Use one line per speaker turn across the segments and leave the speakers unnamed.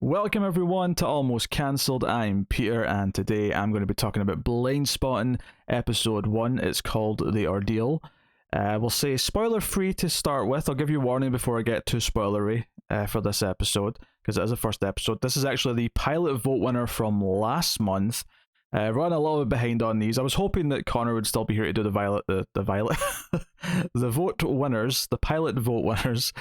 Welcome everyone to Almost Cancelled. I'm Peter, and today I'm going to be talking about Blindspotting episode 1. It's called The Ordeal. We'll say spoiler free to start with. I'll give you a warning before I get too spoilery for this episode, because it is the first episode. This is actually the pilot vote winner from last month. Running a little bit behind on these. I was hoping that Connor would still be here to do the vote winners, the pilot vote winners,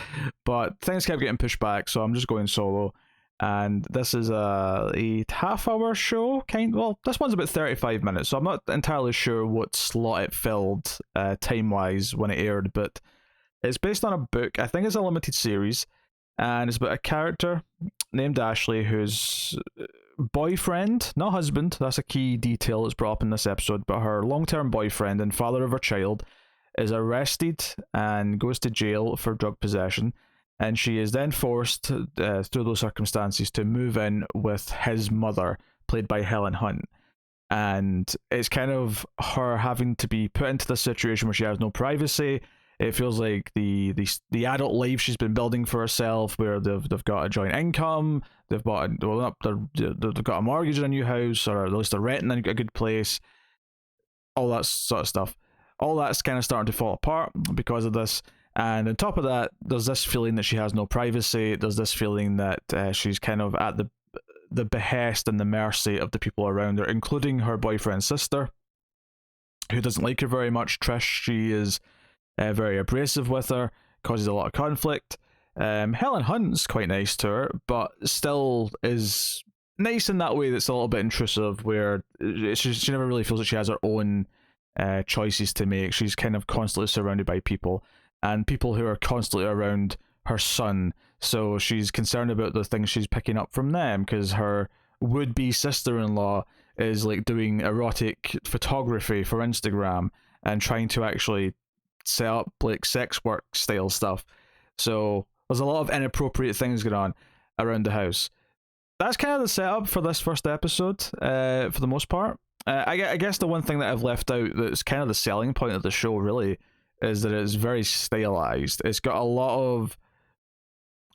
but things kept getting pushed back, so I'm just going solo. And this is a half-hour show, well, this one's about 35 minutes, so I'm not entirely sure what slot it filled time-wise when it aired, but it's based on a book. I think it's a limited series, and it's about a character named Ashley whose boyfriend, not husband, that's a key detail that's brought up in this episode, but her long-term boyfriend and father of her child is arrested and goes to jail for drug possession. And she is then forced, through those circumstances, to move in with his mother, played by Helen Hunt. And it's kind of her having to be put into this situation where she has no privacy. It feels like the adult life she's been building for herself, where they've got a joint income, they've got a mortgage in a new house, or at least they're renting a good place, all that sort of stuff. All that's kind of starting to fall apart because of this. And on top of that, there's this feeling that she has no privacy. There's this feeling that she's kind of at the behest and the mercy of the people around her, including her boyfriend's sister, who doesn't like her very much. Trish, she is very abrasive with her, causes a lot of conflict. Helen Hunt's quite nice to her, but still is nice in that way that's a little bit intrusive, where she never really feels that she has her own choices to make. She's kind of constantly surrounded by people, and people who are constantly around her son, so she's concerned about the things she's picking up from them, because her would-be sister-in-law is like doing erotic photography for Instagram and trying to actually set up like sex work style stuff. So there's a lot of inappropriate things going on around the house. That's kind of the setup for this first episode, for the most part. I guess the one thing that I've left out that's kind of the selling point of the show, really, is that it's very stylized. It's got a lot of,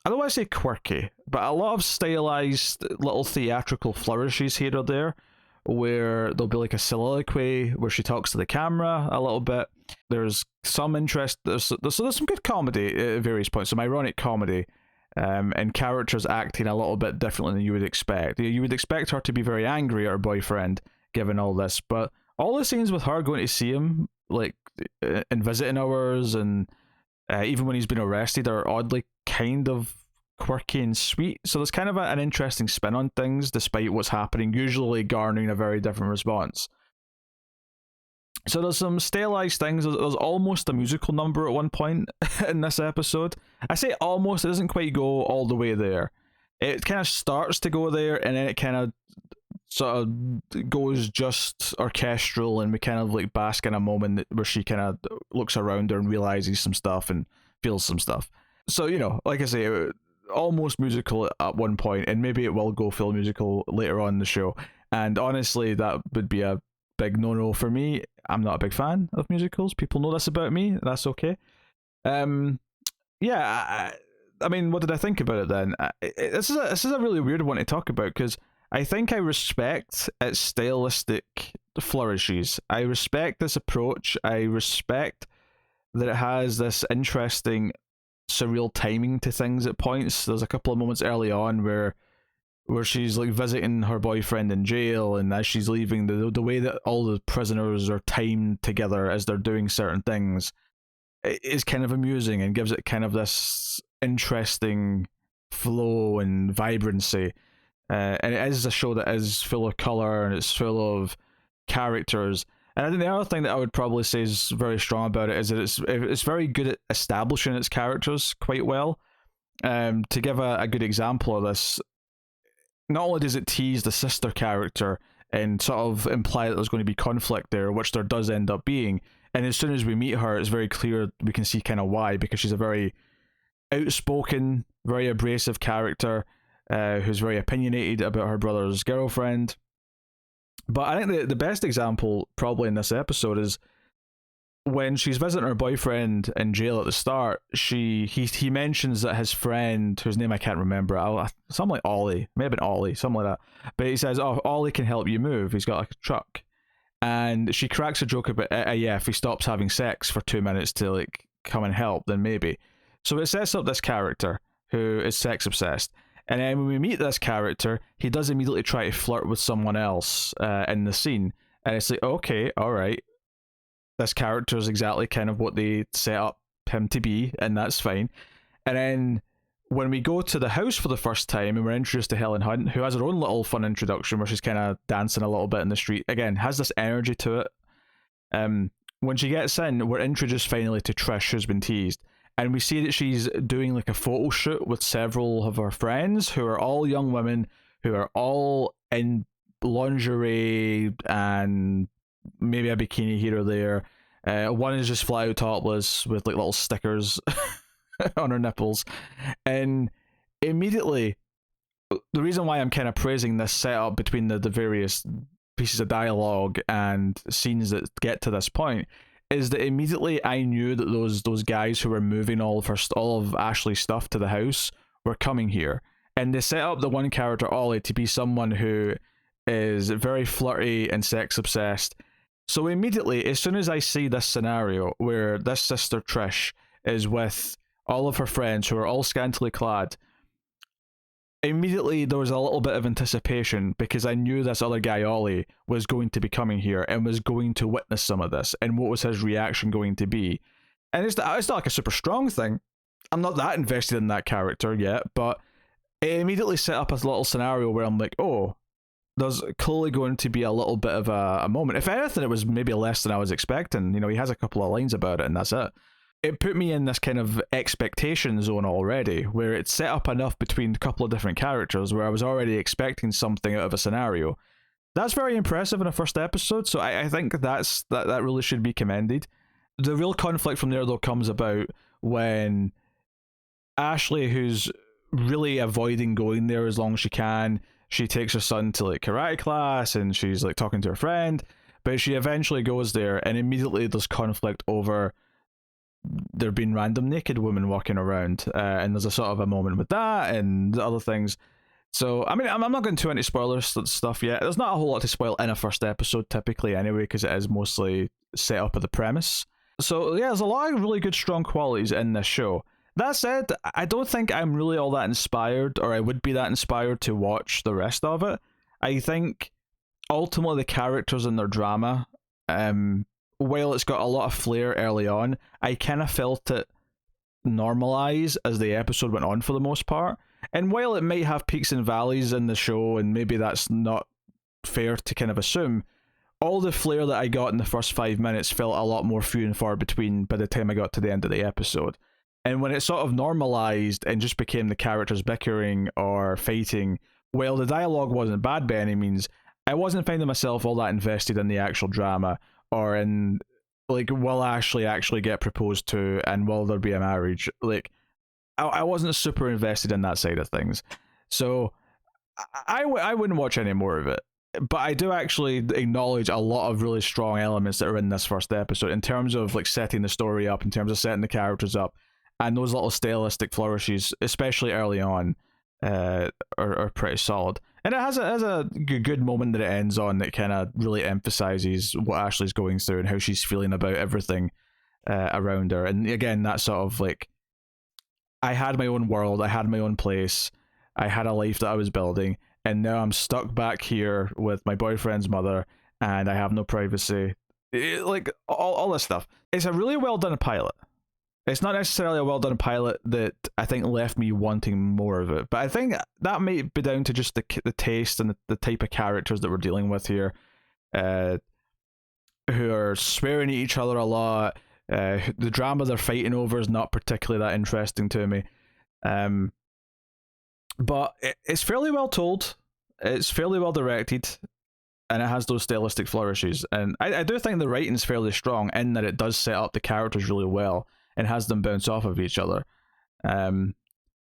I don't want to say quirky, but a lot of stylized little theatrical flourishes here or there, where there'll be like a soliloquy where she talks to the camera a little bit. There's some interest, there's some good comedy at various points, some ironic comedy, and characters acting a little bit differently than you would expect. You would expect her to be very angry at her boyfriend, given all this, but all the scenes with her going to see him, like in visiting hours, and even when he's been arrested, are oddly kind of quirky and sweet. So there's kind of an interesting spin on things, despite what's happening, usually garnering a very different response. So there's some stylized things. There's almost a musical number at one point in this episode. I say almost, it doesn't quite go all the way there. It kind of starts to go there, and then it kind of sort of goes just orchestral, and we kind of like bask in a moment where she kind of looks around her and realizes some stuff and feels some stuff. So, you know, like I say, almost musical at one point, and maybe it will go full musical later on in the show. And honestly, that would be a big no-no for me. I'm not a big fan of musicals. People know this about me. That's okay. Yeah, I mean, what did I think about it then? This is a really weird one to talk about, because I think I respect its stylistic flourishes. I respect this approach. I respect that it has this interesting, surreal timing to things at points. There's a couple of moments early on where she's like visiting her boyfriend in jail, and as she's leaving, the way that all the prisoners are timed together as they're doing certain things is kind of amusing and gives it kind of this interesting flow and vibrancy. And it is a show that is full of color, and it's full of characters. And I think the other thing that I would probably say is very strong about it is that it's very good at establishing its characters quite well. To give a good example of this, not only does it tease the sister character and sort of imply that there's going to be conflict there, which there does end up being, and as soon as we meet her, it's very clear we can see kind of why, because she's a very outspoken, very abrasive character, who's very opinionated about her brother's girlfriend. But I think the best example probably in this episode is when she's visiting her boyfriend in jail at the start, he mentions that his friend, whose name I can't remember, something like Ollie, maybe Ollie, something like that. But he says, "Oh, Ollie can help you move. He's got like a truck." And she cracks a joke about, yeah, if he stops having sex for 2 minutes to like come and help, then maybe. So it sets up this character who is sex obsessed. And then when we meet this character, he does immediately try to flirt with someone else in the scene. And it's like, okay, all right, this character is exactly kind of what they set up him to be, and that's fine. And then when we go to the house for the first time and we're introduced to Helen Hunt, who has her own little fun introduction where she's kind of dancing a little bit in the street, again, has this energy to it. When she gets in, we're introduced finally to Trish, who's been teased. And we see that she's doing like a photo shoot with several of her friends who are all young women who are all in lingerie and maybe a bikini here or there. One is just flat out topless with like little stickers on her nipples. And immediately, the reason why I'm kind of praising this setup between the various pieces of dialogue and scenes that get to this point is that immediately I knew that those guys who were moving all of Ashley's stuff to the house were coming here, and they set up the one character Ollie to be someone who is very flirty and sex obsessed. So immediately, as soon as I see this scenario where this sister Trish is with all of her friends who are all scantily clad, immediately there was a little bit of anticipation because I knew this other guy Ollie was going to be coming here and was going to witness some of this, and what was his reaction going to be. And it's not like a super strong thing. I'm not that invested in that character yet, but it immediately set up a little scenario where I'm like, oh, there's clearly going to be a little bit of a moment. If anything, it was maybe less than I was expecting. You know, he has a couple of lines about it and that's it. It put me in this kind of expectation zone already, where it's set up enough between a couple of different characters where I was already expecting something out of a scenario. That's very impressive in a first episode, so I think that really should be commended. The real conflict from there, though, comes about when Ashley, who's really avoiding going there as long as she can, she takes her son to like karate class and she's like talking to her friend, but she eventually goes there and immediately there's conflict over there being random naked women walking around, and there's a sort of a moment with that and other things. So I mean, I'm not going too into spoiler stuff yet. There's not a whole lot to spoil in a first episode typically anyway, because it is mostly set up of the premise. So yeah, there's a lot of really good strong qualities in this show. That said, I don't think I'm really all that inspired, or I would be that inspired to watch the rest of it. I think ultimately the characters and their drama, while it's got a lot of flair early on, I kind of felt it normalize as the episode went on for the most part. And while it might have peaks and valleys in the show, and maybe that's not fair to kind of assume, all the flair that I got in the first 5 minutes felt a lot more few and far between by the time I got to the end of the episode. And when it sort of normalized and just became the characters bickering or fighting, while the dialogue wasn't bad by any means, I wasn't finding myself all that invested in the actual drama or in, like, will Ashley actually get proposed to and will there be a marriage? Like, I wasn't super invested in that side of things. So I wouldn't watch any more of it. But I do actually acknowledge a lot of really strong elements that are in this first episode in terms of like setting the story up, in terms of setting the characters up, and those little stylistic flourishes, especially early on, are pretty solid. And it has a good moment that it ends on that kind of really emphasizes what Ashley's going through and how she's feeling about everything around her. And again, that sort of like, I had my own world, I had my own place, I had a life that I was building, and now I'm stuck back here with my boyfriend's mother, and I have no privacy. Like, all this stuff. It's a really well done pilot. It's not necessarily a well done pilot that I think left me wanting more of it, but I think that might be down to just the taste and the type of characters that we're dealing with here, who are swearing at each other a lot. The drama they're fighting over is not particularly that interesting to me. But it's fairly well told, it's fairly well directed, and it has those stylistic flourishes. And I do think the writing's fairly strong in that it does set up the characters really well and has them bounce off of each other. But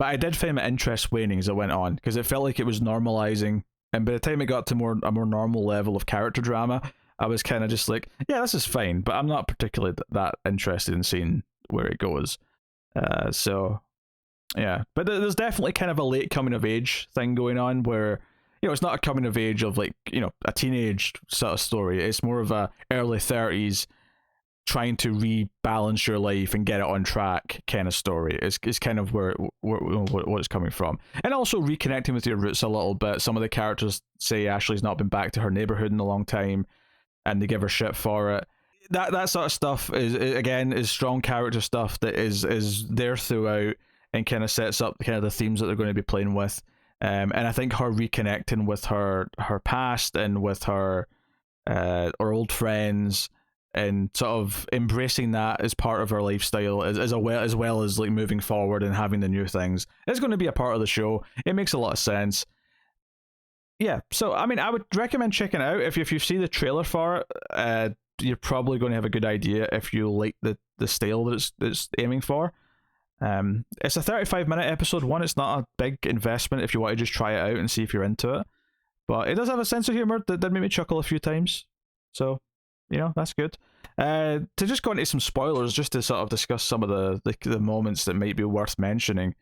I did find my interest waning as it went on, because it felt like it was normalizing, and by the time it got to a more normal level of character drama, I was kind of just like, yeah, this is fine, but I'm not particularly that interested in seeing where it goes. So yeah, but there's definitely kind of a late coming of age thing going on where, it's not a coming of age of like, a teenage sort of story. It's more of a early 30s trying to rebalance your life and get it on track kind of story. Is kind of where what it's coming from, and also reconnecting with your roots a little bit. Some of the characters say Ashley's not been back to her neighborhood in a long time, and they give her shit for it. That sort of stuff is strong character stuff that is there throughout and kind of sets up kind of the themes that they're going to be playing with. And I think her reconnecting with her past and with her old friends and sort of embracing that as part of her lifestyle as well as like moving forward and having the new things is going to be a part of the show. It makes a lot of sense. Yeah, so I mean, I would recommend checking it out. If you see the trailer for it, you're probably going to have a good idea if you like the style that it's aiming for. It's a 35-minute episode one. It's not a big investment if you want to just try it out and see if you're into it. But it does have a sense of humor that did make me chuckle a few times. So, that's good. To just go into some spoilers, just to sort of discuss some of the moments that might be worth mentioning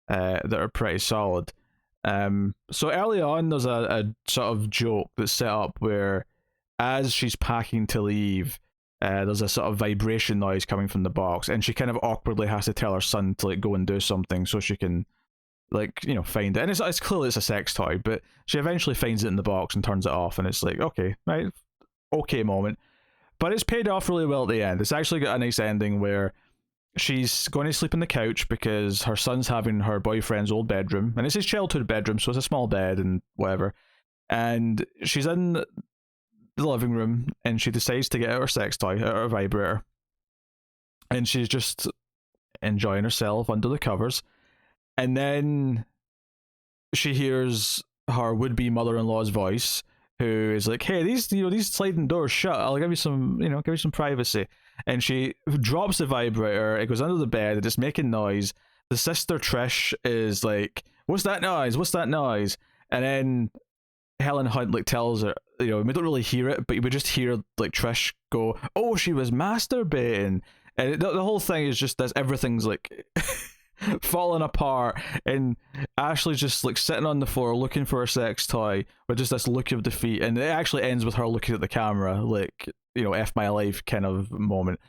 that are pretty solid. So early on, there's a sort of joke that's set up where as she's packing to leave, there's a sort of vibration noise coming from the box, and she kind of awkwardly has to tell her son to like go and do something so she can find it. And it's clearly it's a sex toy, but she eventually finds it in the box and turns it off, and it's like, okay, right, okay moment. But it's paid off really well at the end. It's actually got a nice ending where she's going to sleep on the couch because her son's having her boyfriend's old bedroom, and it's his childhood bedroom, so it's a small bed and whatever. And she's in the living room, and she decides to get out her sex toy, out her vibrator, and she's just enjoying herself under the covers. And then she hears her would-be mother-in-law's voice, who is like, "Hey, these sliding doors shut. I'll give you some privacy." And she drops the vibrator. It goes under the bed, and it's making noise. The sister Trish is like, "What's that noise? What's that noise?" And then Helen Hunt like tells her, we don't really hear it, but we just hear like Trish go, "Oh, she was masturbating," and the whole thing is just this. Everything's like falling apart, and Ashley's just like sitting on the floor looking for a sex toy with just this look of defeat, and it actually ends with her looking at the camera like, F my life kind of moment.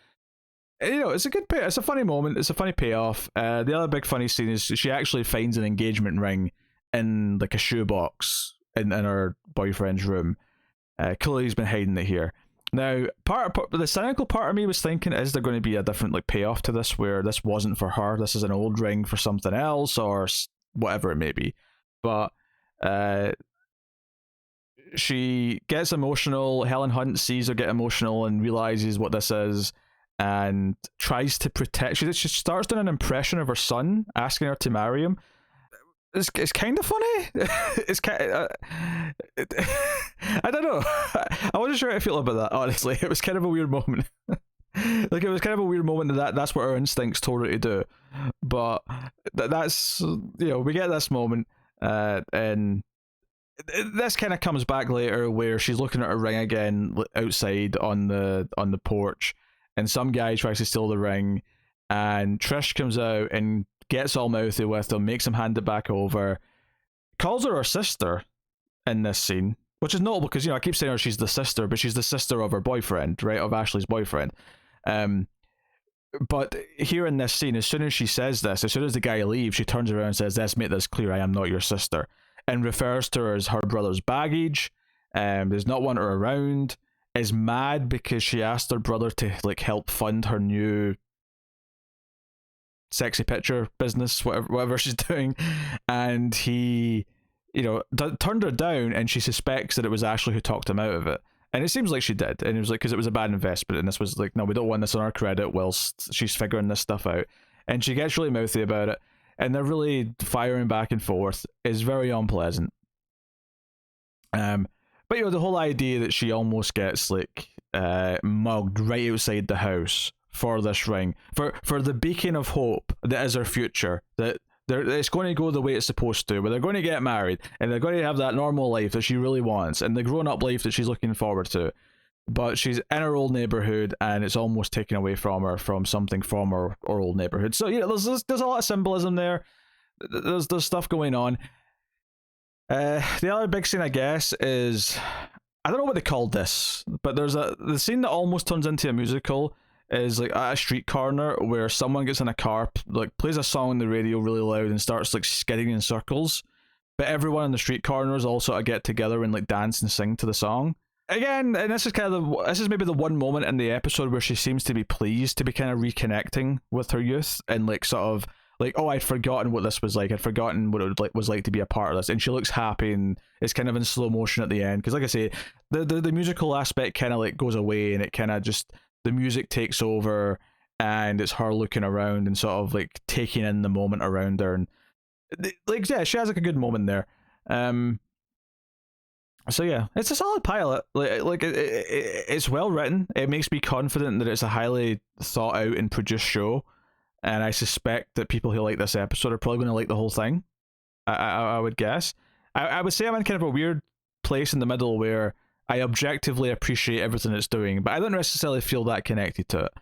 And, it's it's a funny moment, it's a funny payoff. The other big funny scene is she actually finds an engagement ring in like a shoebox in her boyfriend's room. Clearly he's been hiding it here. Now, the cynical part of me was thinking, is there going to be a different like payoff to this where this wasn't for her, this is an old ring for something else or whatever it may be. But she gets emotional. Helen Hunt sees her get emotional and realizes what this is and tries to protect. She starts doing an impression of her son, asking her to marry him. It's kind of funny. It's kind of, I don't know. I wasn't sure how I feel about that, honestly. It was kind of a weird moment. Like, it was kind of a weird moment that's what our instincts told her to do. But that's, we get this moment, and this kind of comes back later where she's looking at her ring again outside on the porch, and some guy tries to steal the ring, and Trish comes out and gets all mouthy with him, makes him hand it back over, calls her sister in this scene, which is notable because, I keep saying she's the sister, but she's the sister of her boyfriend, right, of Ashley's boyfriend. But here in this scene, as soon as she says this, as soon as the guy leaves, she turns around and says, "Let's make this clear, I am not your sister," and refers to her as her brother's baggage. Does not want her around, is mad because she asked her brother to like help fund her new sexy picture business, whatever she's doing, and he turned her down, and she suspects that it was Ashley who talked him out of it, and it seems like she did, and it was like, because it was a bad investment, and this was like, no, we don't want this on our credit whilst she's figuring this stuff out, and she gets really mouthy about it, and they're really firing back and forth. Is very unpleasant. But the whole idea that she almost gets like mugged right outside the house for this ring, for the beacon of hope that is her future, that it's going to go the way it's supposed to, where they're going to get married and they're going to have that normal life that she really wants and the grown-up life that she's looking forward to. but she's in her old neighborhood, and it's almost taken away from her from something from her old neighborhood. So yeah, there's a lot of symbolism there. There's stuff going on. The other big scene, I guess, is I don't know what they called this, but the scene that almost turns into a musical is like at a street corner where someone gets in a car, like plays a song on the radio really loud and starts like skidding in circles. But everyone in the street corners also get together and like dance and sing to the song. Again, and this is this is maybe the one moment in the episode where she seems to be pleased to be kind of reconnecting with her youth and like sort of like, oh, I'd forgotten what this was like. I'd forgotten what it was like to be a part of this, and she looks happy, and it's kind of in slow motion at the end because, like I say, the musical aspect kind of like goes away, and it kind of just the music takes over, and it's her looking around and sort of like taking in the moment around her, and like yeah, she has like a good moment there. So yeah, it's a solid pilot. It's well written. It makes me confident that it's a highly thought out and produced show, and I suspect that people who like this episode are probably going to like the whole thing. I would guess. I would say I'm in kind of a weird place in the middle where I objectively appreciate everything it's doing, but I don't necessarily feel that connected to it.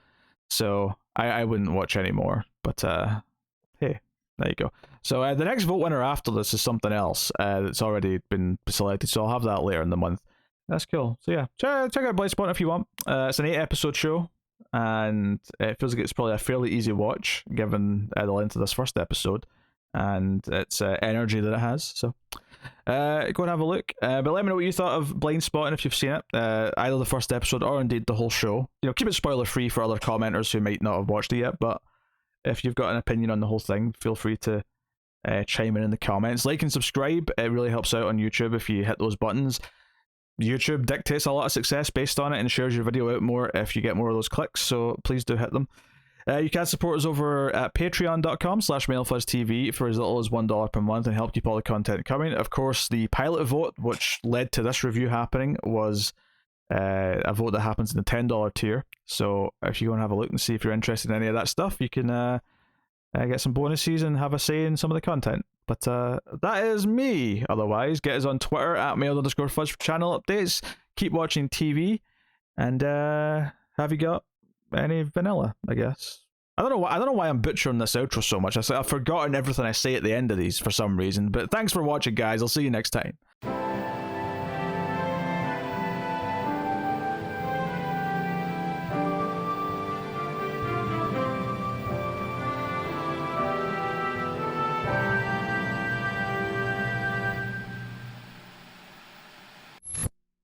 So I wouldn't watch anymore. But hey, there you go. So the next vote winner after this is something else that's already been selected, so I'll have that later in the month. That's cool. So yeah, check out Blindspotting if you want. It's an 8-episode show, and it feels like it's probably a fairly easy watch given the length of this first episode and its energy that it has. So go and have a look. But let me know what you thought of Blindspotting if you've seen it, either the first episode or indeed the whole show. You know, keep it spoiler free for other commenters who might not have watched it yet, but if you've got an opinion on the whole thing, feel free to chime in the comments. Like and subscribe. It really helps out on YouTube if you hit those buttons. YouTube dictates a lot of success based on it and shares your video out more if you get more of those clicks, so please do hit them. You can support us over at patreon.com/MailFuzzTV for as little as $1 per month and help keep all the content coming. Of course, the pilot vote, which led to this review happening, was a vote that happens in the $10 tier. So if you want to have a look and see if you're interested in any of that stuff, you can get some bonuses and have a say in some of the content. But that is me. Otherwise, get us on Twitter at mail_fuzz for channel updates. Keep watching TV, and have you got any vanilla? I guess I don't know why I'm butchering this outro so much. I've forgotten everything I say at the end of these for some reason. But thanks for watching, guys. I'll see you next time.